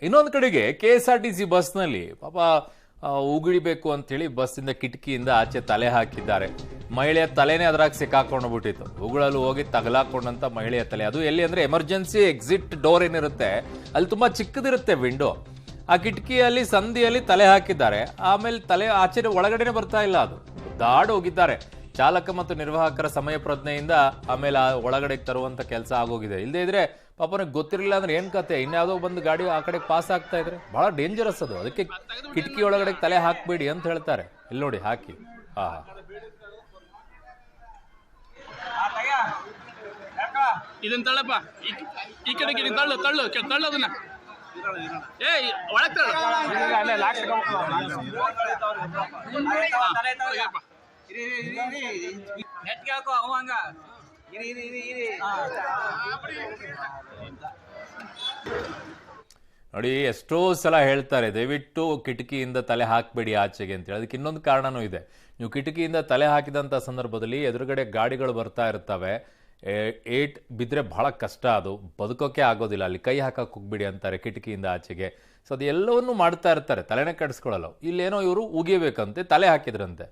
ಇನ್ನೊಂದು ಕಡೆಗೆ KSRTC ಬಸ್ನಲ್ಲಿ ಪಾಪ ಉಗಿಳಿಬೇಕು ಅಂತೇಳಿ ಬಸ್ಸಿಂದ ಕಿಟಕಿಯಿಂದ ಆಚೆ ತಲೆ ಹಾಕಿದ್ದಾರೆ. ಮಹಿಳೆಯ ತಲೆನೇ ಅದರಾಗ ಸಿಕ್ಕಾಕೊಂಡು ಬಿಟ್ಟಿತ್ತು. ಉಗುಳಲು ಹೋಗಿ ತಗಲಾಕೊಂಡಂತ ಮಹಿಳೆಯ ತಲೆ. ಅದು ಎಲ್ಲಿ ಅಂದ್ರೆ ಎಮರ್ಜೆನ್ಸಿ ಎಕ್ಸಿಟ್ ಡೋರ್ ಏನಿರುತ್ತೆ ಅಲ್ಲಿ ತುಂಬಾ ಚಿಕ್ಕದಿರುತ್ತೆ ವಿಂಡೋ. ಆ ಕಿಟಕಿಯಲ್ಲಿ ಸಂದಿಯಲ್ಲಿ ತಲೆ ಹಾಕಿದ್ದಾರೆ. ಆಮೇಲೆ ತಲೆ ಆಚೆ ಒಳಗಡೆನೆ ಬರ್ತಾ ಇಲ್ಲ, ಅದು ದಾಡ್ ಹೋಗಿದ್ದಾರೆ. ಚಾಲಕ ಮತ್ತು ನಿರ್ವಾಹಕರ ಸಮಯ ಪ್ರಜ್ಞೆಯಿಂದ ಆಮೇಲೆ ಒಳಗಡೆ ತರುವಂತ ಕೆಲಸ ಆಗೋಗಿದೆ. ಇಲ್ಲದೆ ಇದ್ರೆ ಪಾಪನಿಗೆ ಗೊತ್ತಿರಲಿಲ್ಲ ಅಂದ್ರೆ ಏನ್ ಕತೆ, ಇನ್ಯಾವುದೋ ಬಂದು ಗಾಡಿ ಆ ಕಡೆ ಪಾಸ್ ಆಗ್ತಾ ಇದ್ರೆ ಬಹಳ ಡೇಂಜರಸ್ ಅದು. ಅದಕ್ಕೆ ಕಿಟಕಿ ಒಳಗಡೆ ತಲೆ ಹಾಕ್ಬೇಡಿ ಅಂತ ಹೇಳ್ತಾರೆ. ಇಲ್ಲಿ ನೋಡಿ ಹಾಕಿ. ಹಾ ಇದನ್ನ ತಳ್ಳಪ್ಪ, ಈ ಕಡೆಗೆ ತಳ್ಳು ತಳ್ಳು ತಳ್ಳು ಅದನ್ನ. ಏ ಒಳಗ್ ತಳ್ಳು. ನೋಡಿ, ಎಷ್ಟೋ ಸಲ ಹೇಳ್ತಾರೆ ದಯವಿಟ್ಟು ಕಿಟಕಿಯಿಂದ ತಲೆ ಹಾಕಬೇಡಿ ಆಚೆಗೆ ಅಂತೇಳಿ. ಅದಕ್ಕೆ ಇನ್ನೊಂದು ಕಾರಣನೂ ಇದೆ. ನೀವು ಕಿಟಕಿಯಿಂದ ತಲೆ ಹಾಕಿದಂಥ ಸಂದರ್ಭದಲ್ಲಿ ಎದುರುಗಡೆ ಗಾಡಿಗಳು ಬರ್ತಾ ಇರ್ತವೆ. ಏಟ್ ಬಿದ್ದರೆ ಬಹಳ ಕಷ್ಟ, ಅದು ಬದುಕೋಕೆ ಆಗೋದಿಲ್ಲ. ಅಲ್ಲಿ ಕೈ ಹಾಕಕ್ಕೆ ಹೋಗ್ಬಿಡಿ ಅಂತಾರೆ ಕಿಟಕಿಯಿಂದ ಆಚೆಗೆ. ಸೊ ಅದು ಎಲ್ಲವನ್ನೂ ಮಾಡ್ತಾ ಇರ್ತಾರೆ, ತಲೆನೇ ಕೆಡಿಸ್ಕೊಳ್ಳಲ್ಲ. ಇಲ್ಲೇನೋ ಇವರು ಉಗಿಬೇಕಂತೆ ತಲೆ ಹಾಕಿದ್ರಂತೆ.